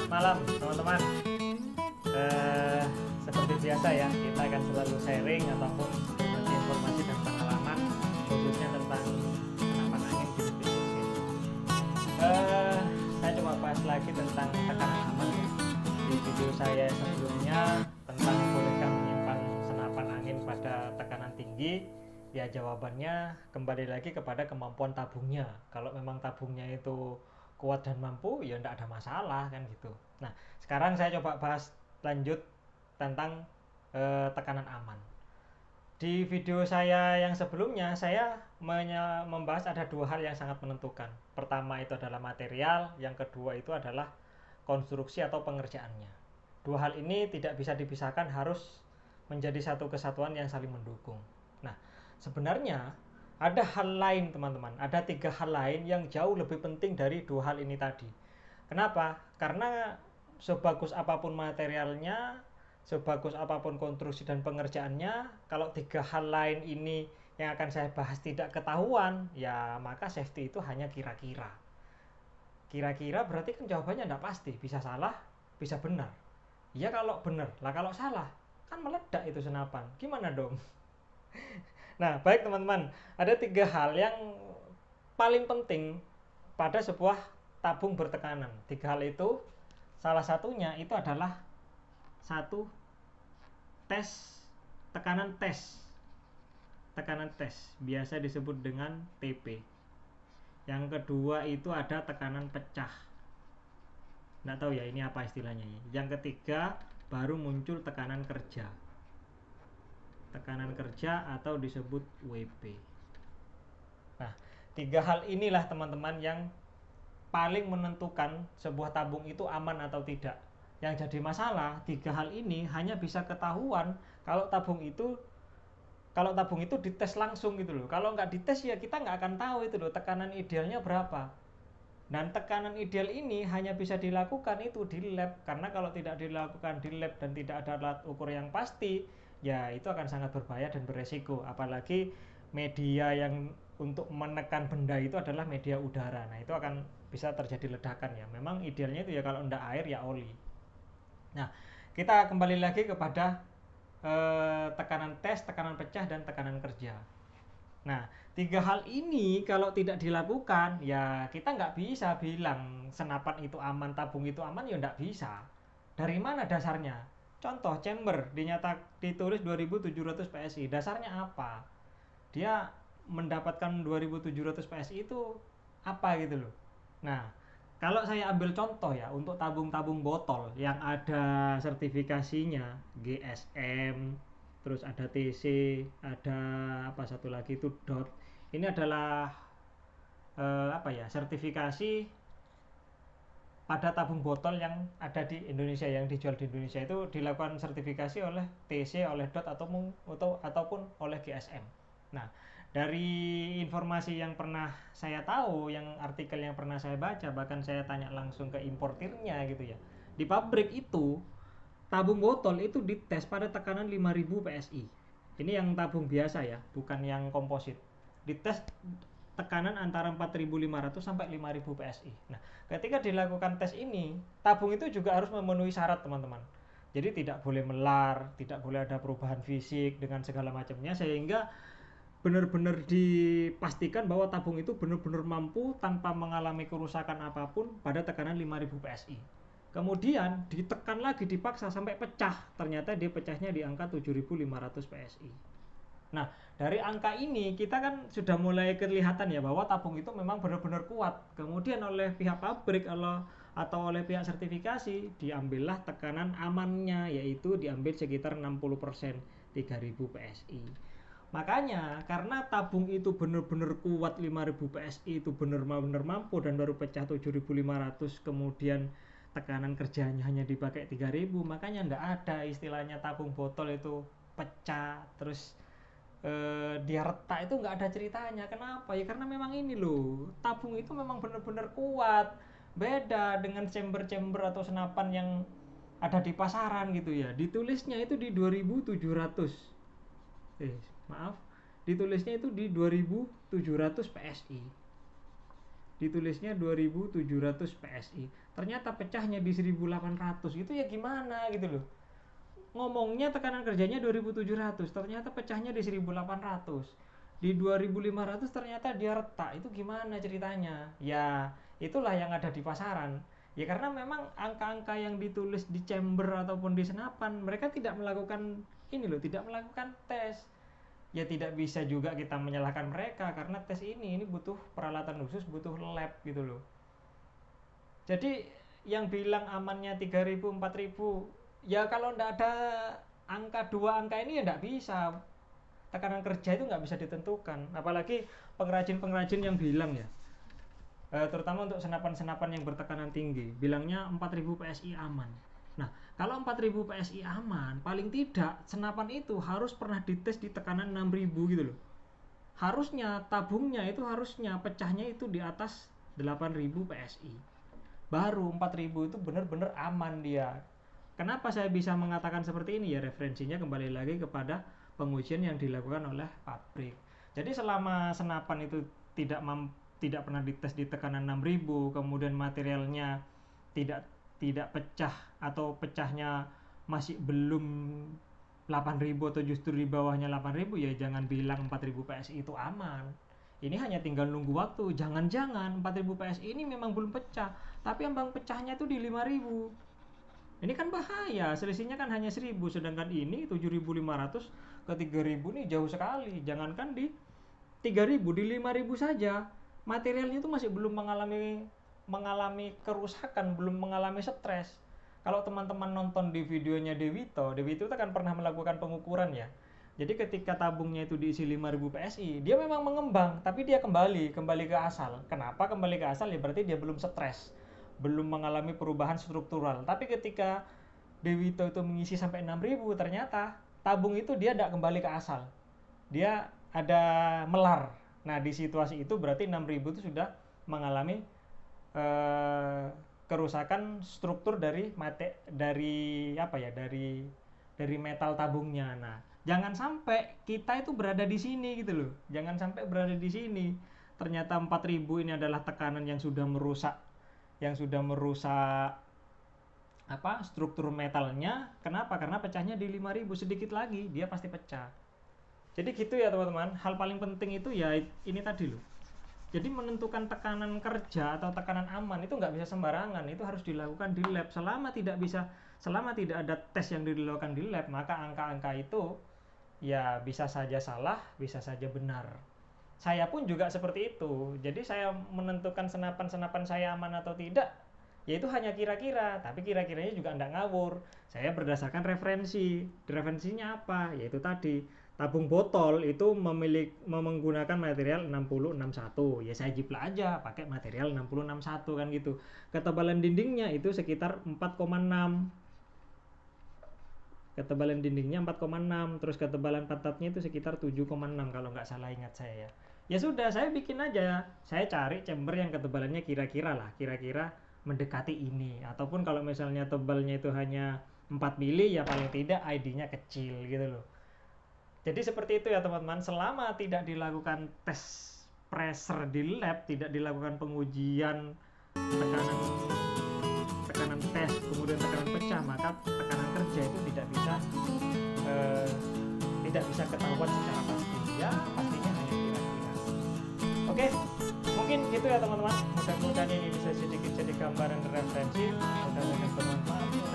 malam teman-teman. Seperti biasa ya, kita akan selalu sharing ataupun berbagi informasi dan pengalaman khususnya tentang senapan angin di bisnis. Saya coba bahas lagi tentang tekanan aman ya. Di video saya sebelumnya tentang bolehkah menyimpan senapan angin pada tekanan tinggi, ya jawabannya kembali lagi kepada kemampuan tabungnya. Kalau memang tabungnya itu kuat dan mampu, ya tidak ada masalah kan gitu. Nah, sekarang saya coba bahas lanjut tentang tekanan aman. Di video saya yang sebelumnya, saya membahas ada dua hal yang sangat menentukan. Pertama itu adalah material, yang kedua itu adalah konstruksi atau pengerjaannya. Dua hal ini tidak bisa dipisahkan, harus menjadi satu kesatuan yang saling mendukung. Nah, sebenarnya ada hal lain teman-teman, ada tiga hal lain yang jauh lebih penting dari dua hal ini tadi. Kenapa? Karena sebagus apapun materialnya, sebagus apapun konstruksi dan pengerjaannya, kalau tiga hal lain ini yang akan saya bahas tidak ketahuan, ya maka safety itu hanya kira-kira. Kira-kira berarti kan jawabannya tidak pasti, bisa salah, bisa benar. Ya kalau benar, lah kalau salah, kan meledak itu senapan. Gimana dong? Nah, baik teman-teman, ada tiga hal yang paling penting pada sebuah tabung bertekanan. Tiga hal itu, salah satunya itu adalah satu, tes tekanan tes. Tekanan tes, biasa disebut dengan TP. Yang kedua itu ada tekanan pecah. Nggak tahu ya ini apa istilahnya ya. Yang ketiga baru muncul tekanan kerja. Tekanan kerja atau disebut WP. Nah, tiga hal inilah teman-teman yang paling menentukan sebuah tabung itu aman atau tidak. Yang jadi masalah, tiga hal ini hanya bisa ketahuan kalau tabung itu dites langsung gitu loh. Kalau nggak dites ya kita nggak akan tahu itu loh tekanan idealnya berapa. Dan tekanan ideal ini hanya bisa dilakukan itu di lab, karena kalau tidak dilakukan di lab dan tidak ada alat ukur yang pasti, ya itu akan sangat berbahaya dan beresiko. Apalagi media yang untuk menekan benda itu adalah media udara. Nah, itu akan bisa terjadi ledakan ya. Memang idealnya itu ya kalau tidak air ya oli. Nah, kita kembali lagi kepada tekanan tes, tekanan pecah, dan tekanan kerja. Nah, tiga hal ini kalau tidak dilakukan, ya kita nggak bisa bilang senapan itu aman, tabung itu aman, ya nggak bisa. Dari mana dasarnya? Contoh, chamber ditulis 2700 PSI. Dasarnya apa? Dia mendapatkan 2700 PSI itu apa gitu loh. Nah, kalau saya ambil contoh ya, untuk tabung-tabung botol yang ada sertifikasinya GSM, terus ada TC, ada apa satu lagi itu DOT. Ini adalah apa ya, sertifikasi pada tabung botol yang ada di Indonesia, yang dijual di Indonesia itu dilakukan sertifikasi oleh TC, oleh DOT ataupun oleh GSM. Nah, dari informasi yang pernah saya tahu, yang artikel yang pernah saya baca, bahkan saya tanya langsung ke importirnya gitu ya. Di pabrik itu tabung botol itu dites pada tekanan 5000 PSI. Ini yang tabung biasa ya, bukan yang komposit. Dites tekanan antara 4500 sampai 5000 PSI. Nah, ketika dilakukan tes ini, tabung itu juga harus memenuhi syarat, teman-teman. Jadi tidak boleh melar, tidak boleh ada perubahan fisik dengan segala macamnya, sehingga benar-benar dipastikan bahwa tabung itu benar-benar mampu tanpa mengalami kerusakan apapun pada tekanan 5000 PSI. Kemudian ditekan lagi, dipaksa sampai pecah, ternyata dia pecahnya di angka 7500 PSI. Nah, dari angka ini kita kan sudah mulai kelihatan ya bahwa tabung itu memang benar-benar kuat. Kemudian oleh pihak pabrik atau oleh pihak sertifikasi diambillah tekanan amannya, yaitu diambil sekitar 60%, 3000 PSI. Makanya karena tabung itu benar-benar kuat 5000 PSI, itu benar-benar mampu dan baru pecah 7500, kemudian tekanan kerjanya hanya dipakai 3000, makanya enggak ada istilahnya tabung botol itu pecah terus dia retak, itu nggak ada ceritanya. Kenapa ya? Karena memang ini loh, tabung itu memang benar-benar kuat, beda dengan chamber-chamber atau senapan yang ada di pasaran gitu ya. Ditulisnya itu di 2700, maaf, ditulisnya itu di 2700 PSI. ditulisnya 2700 PSI, ternyata pecahnya di 1800. Itu ya gimana gitu loh. Ngomongnya tekanan kerjanya 2700, ternyata pecahnya di 1800. Di 2500 ternyata dia retak. Itu gimana ceritanya? Ya, itulah yang ada di pasaran. Ya karena memang angka-angka yang ditulis di chamber ataupun di senapan, mereka tidak melakukan ini loh, tidak melakukan tes. Ya tidak bisa juga kita menyalahkan mereka karena tes ini butuh peralatan khusus, butuh lab gitu loh. Jadi yang bilang amannya 3000, 4000, ya kalau ndak ada angka 2 angka ini ya ndak bisa. Tekanan kerja itu nggak bisa ditentukan, apalagi pengrajin-pengrajin yang bilang ya, terutama untuk senapan-senapan yang bertekanan tinggi, bilangnya 4000 PSI aman. Nah, kalau 4000 PSI aman, paling tidak senapan itu harus pernah dites di tekanan 6000 gitu loh. Harusnya tabungnya itu harusnya pecahnya itu di atas 8000 PSI. Baru 4000 itu benar-benar aman dia. Kenapa saya bisa mengatakan seperti ini ya, referensinya kembali lagi kepada pengujian yang dilakukan oleh pabrik. Jadi selama senapan itu tidak pernah dites di tekanan 6000, kemudian materialnya tidak pecah atau pecahnya masih belum 8000 atau justru di bawahnya 8000, ya jangan bilang 4000 PSI itu aman. Ini hanya tinggal nunggu waktu. Jangan-jangan 4000 PSI ini memang belum pecah, tapi ambang pecahnya itu di 5000. Ini kan bahaya, selisihnya kan hanya 1000, sedangkan ini 7500 ke 3000 nih jauh sekali. Jangankan di 3000, di 5000 saja materialnya itu masih belum mengalami kerusakan, belum mengalami stres. Kalau teman-teman nonton di videonya Dewito itu kan pernah melakukan pengukuran ya. Jadi ketika tabungnya itu diisi 5000 PSI, dia memang mengembang, tapi dia kembali ke asal. Kenapa kembali ke asal? Ya berarti dia belum stres, belum mengalami perubahan struktural. Tapi ketika Dewito itu mengisi sampai 6000, ternyata tabung itu dia tidak kembali ke asal, dia ada melar. Nah di situasi itu berarti 6000 itu sudah mengalami kerusakan struktur dari metal tabungnya. Nah jangan sampai kita itu berada di sini gitu loh, jangan sampai berada di sini ternyata 4000 ini adalah tekanan yang sudah merusak struktur metalnya. Kenapa? Karena pecahnya di 5000, sedikit lagi dia pasti pecah. Jadi gitu ya teman-teman. Hal paling penting itu ya ini tadi loh. Jadi menentukan tekanan kerja atau tekanan aman itu nggak bisa sembarangan, itu harus dilakukan di lab. Selama tidak ada tes yang dilakukan di lab, maka angka-angka itu ya bisa saja salah, bisa saja benar. Saya pun juga seperti itu. Jadi saya menentukan senapan saya aman atau tidak, yaitu hanya kira-kira, tapi kira-kiranya juga enggak ngawur. Saya berdasarkan referensinya apa? Yaitu tadi, tabung botol itu menggunakan material 6061. Ya saya jiplak aja pakai material 6061 kan gitu. Ketebalan dindingnya itu sekitar 4,6. Ketebalan dindingnya 4,6, terus ketebalan pantatnya itu sekitar 7,6 kalau nggak salah ingat saya ya. Ya sudah, saya bikin aja. Saya cari chamber yang ketebalannya kira-kira mendekati ini, ataupun kalau misalnya tebalnya itu hanya 4 mili ya paling tidak ID-nya kecil gitu loh. Jadi seperti itu ya teman-teman. Selama tidak dilakukan tes pressure di lab, tidak dilakukan pengujian tekanan tes, kemudian tekanan pecah, maka tekanan kerja itu tidak bisa ketahuan secara pasti. Ya pastinya hanya kira-kira. Oke, mungkin gitu ya teman-teman. Mudah-mudahan ini bisa sedikit jadi gambaran referensi. Mudah-mudahan bermanfaat.